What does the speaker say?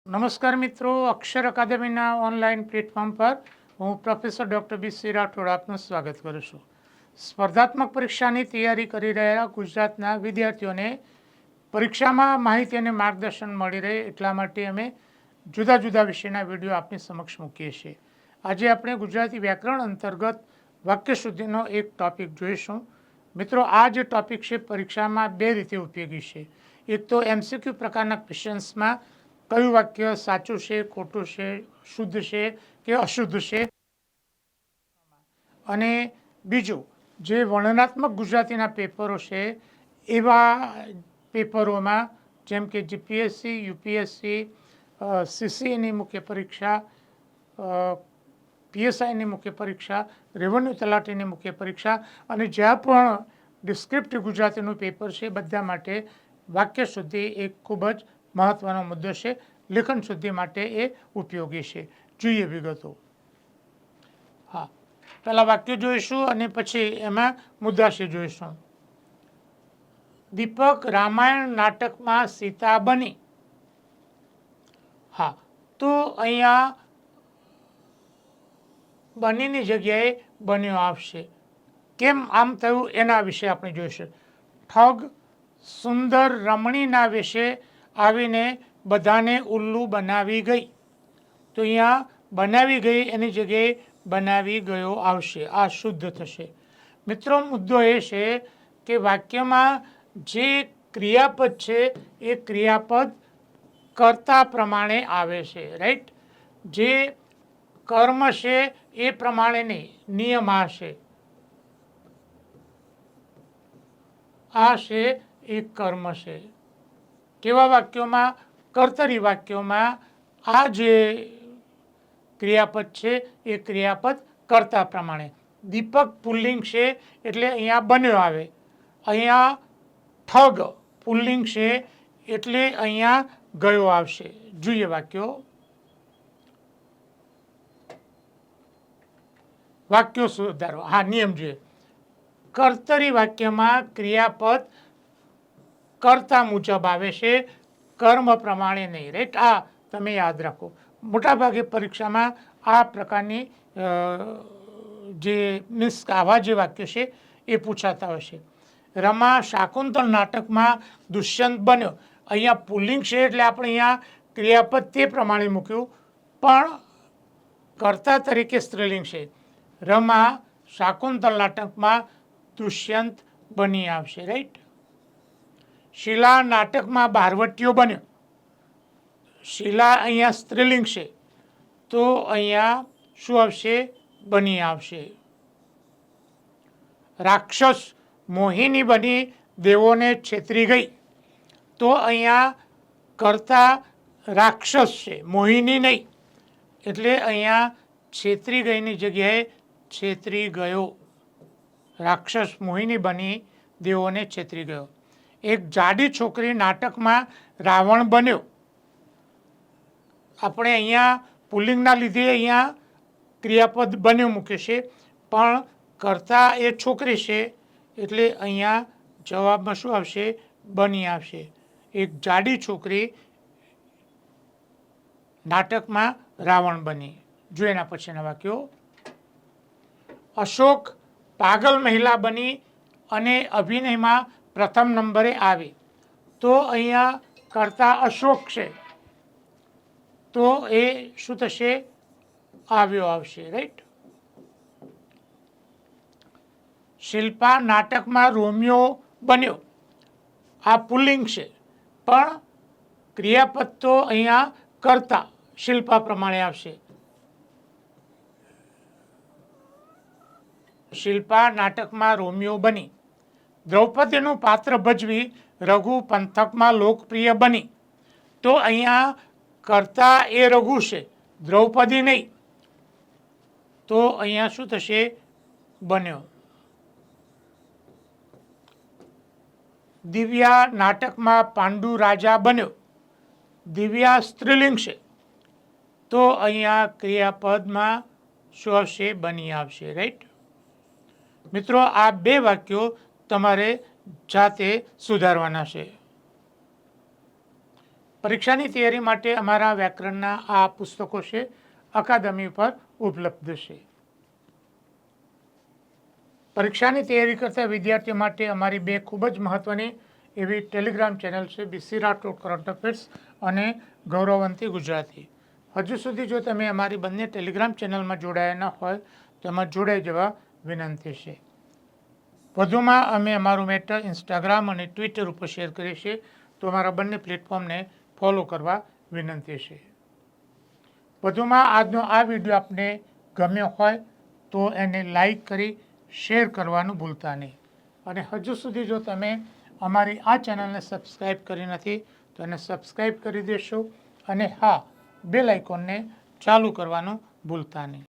નમસ્કાર મિત્રો, અક્ષર અકાદમીના online platform પર હું પ્રોફેસર ડૉક્ટર બી રાઠોડ આપનું સ્વાગત કરું છું. સ્પર્ધાત્મક પરીક્ષાની તૈયારી કરી રહેલા ગુજરાતના વિદ્યાર્થીઓને પરીક્ષામાં માહિતી અને માર્ગદર્શન મળી રહે એટલા માટે અમે જુદા જુદા વિષયના વિડીયો આપની સમક્ષ મૂકીએ છીએ. આજે આપણે ગુજરાતી વ્યાકરણ અંતર્ગત વાક્ય શુદ્ધિનો એક ટૉપિક જોઈશું. મિત્રો, આ જે ટૉપિક છે પરીક્ષામાં બે રીતે ઉપયોગી છે. એક તો MCQ પ્રકારના ક્વેશ્ચન્સમાં કયું વાક્ય સાચું છે, ખોટું છે, શુદ્ધ છે કે અશુદ્ધ છે, અને બીજું જે વર્ણનાત્મક ગુજરાતીના પેપરો છે એવા પેપરોમાં જેમ કે જીપીએસસી, યુપીએસસી, CCEની મુખ્ય પરીક્ષા, PSIની મુખ્ય પરીક્ષા, રેવન્યુ તલાટીની મુખ્ય પરીક્ષા અને જ્યાં પણ ડિસ્ક્રિપ્ટિવ ગુજરાતીનું પેપર છે બધા માટે વાક્ય શુદ્ધિ એક ખૂબ જ મહત્ત્વનો મુદ્દો છે. લેખન શુદ્ધિ માટે એ ઉપયોગી છે. જોઈએ વિગતો. હા, પહેલાં વાક્ય જોઈશું અને પછી એમાં મુદ્દાશી જોઈશું. દીપક રામાયણ નાટકમાં સીતા બની. હા, તો અહીંયા બનીની જગ્યાએ બન્યો આવશે. કેમ આમ થયું એના વિશે આપણે જોઈશું. ઠગ સુંદર રમણીના વિશે આવીને બધાને ઉલ્લુ બનાવી ગઈ. તો અહીંયા બનાવી ગઈ એની જગ્યાએ બનાવી ગયો આવશે. આ શુદ્ધ થશે. મિત્રો, મુદ્દો એ છે કે વાક્યમાં જે ક્રિયાપદ છે એ ક્રિયાપદ કર્તા પ્રમાણે આવે છે. રાઈટ? જે કર્મ છે એ પ્રમાણે નહીં, નિયમ આ છે. આ છે એ કર્મ છે. કેવા વાક્યોમાં? કર્તરી વાક્યોમાં આ જે ક્રિયાપદ છે એ ક્રિયાપદ કર્તા પ્રમાણે. દીપક પુલ્લિંગ છે એટલે અહીંયા બન્યો આવે. અહીંયા ઠગ પુલ્લિંગ છે એટલે અહીંયા ગયો આવશે. જોઈએ વાક્યો. વાક્યો સુધારો. હા, નિયમ જોઈએ. કર્તરી વાક્યમાં ક્રિયાપદ કર્તા મુજબ આવે છે, કર્મ પ્રમાણે નહીં. રાઈટ? આ તમે યાદ રાખો. મોટાભાગે પરીક્ષામાં આ પ્રકારની જે મીન્સ આવા જે વાક્યો છે એ પૂછાતા હોય છે. રમા શાકુંતલ નાટકમાં દુષ્યંત બન્યો. અહીંયા પુલ્લિંગ છે એટલે આપણે અહીંયા ક્રિયાપદ તે પ્રમાણે મૂક્યું, પણ કર્તા તરીકે સ્ત્રીલિંગ છે. રમા શાકુંતલ નાટકમાં દુષ્યંત બની આવશે. રાઈટ? શીલા નાટકમાં બારવટીયો બન્યો. શીલા અહીંયા સ્ત્રીલિંગ છે તો અહીંયા શું આવશે? બની આવશે. રાક્ષસ મોહિની બની દેવોને છેતરી ગઈ. તો અહીંયા કર્તા રાક્ષસ છે, મોહિની નહીં. એટલે અહીંયા છેતરી ગઈની જગ્યાએ છેતરી ગયો. રાક્ષસ મોહિની બની દેવોને છેતરી ગયો. એક જાડી છોકરી નાટકમાં રાવણ બન્યો. આપણે અહીંયા પુલ્લિંગના લીધે અહીંયા ક્રિયાપદ બન્યું મૂકે છે, પણ કર્તા એ છોકરી છે એટલે અહીંયા જવાબમાં શું આવશે? બની આવશે. એક જાડી છોકરી નાટકમાં રાવણ બની. જો એના પછીના વાક્યો. અશોક પાગલ મહિલા બની અને અભિનયમાં પ્રથમ નંબરે આવી. તો અહીંયા કર્તા અશોક છે તો એ શું થશે? આવ્યો આવશે. રાઈટ? શિલ્પા નાટકમાં રોમિયો બન્યો. આ પુલ્લિંગ છે પણ ક્રિયાપદ તો અહીંયા કર્તા શિલ્પા પ્રમાણે આવશે. શિલ્પા નાટકમાં રોમિયો બની. દ્રૌપદીનું પાત્ર ભજવી રઘુ પંથકમાં લોકપ્રિય બની. તો અહીંયા કર્તા એ રઘુ છે, દ્રૌપદી નહીં. તો અહીંયા શું થશે? બન્યો. દિવ્યા નાટકમાં પાંડુ રાજા બન્યો. દિવ્યા સ્ત્રીલિંગ છે તો અહીંયા ક્રિયાપદમાં શું આવશે? બની આવશે. રાઈટ? મિત્રો, આ બે વાક્યો તમારે જાતે સુધારવાના છે. પરીક્ષાની તૈયારી માટે અમારા વ્યાકરણના આ પુસ્તકો છે અકાદમી પર ઉપલબ્ધ છે. પરીક્ષાની તૈયારી કરતા વિદ્યાર્થીઓ માટે અમારી બે ખૂબ જ મહત્ત્વની એવી ટેલિગ્રામ ચેનલ છે, BC રાઠોડ કરંટ અફેર્સ અને ગૌરવવંતી ગુજરાતી. હજુ સુધી જો તમે અમારી બંને ટેલિગ્રામ ચેનલમાં જોડાયા ન હોય તો એમાં જોડાઈ જવા વિનંતી છે. વધુમાં અમે અમારું મેટર ઇન્સ્ટાગ્રામ અને ટ્વિટર ઉપર શેર કરીએ છીએ, તો અમારા બંને પ્લેટફોર્મને ફોલો કરવા વિનંતી છે. વધુમાં આજનો આ વિડીયો આપને ગમ્યો હોય તો એને લાઈક કરી શેર કરવાનું ભૂલતા નહીં. અને હજુ સુધી જો તમે અમારી આ ચેનલને સબસ્ક્રાઈબ કરી નથી તો એને સબસ્ક્રાઈબ કરી દેશો અને હા, બેલ આઇકોનને ચાલુ કરવાનું ભૂલતા નહીં.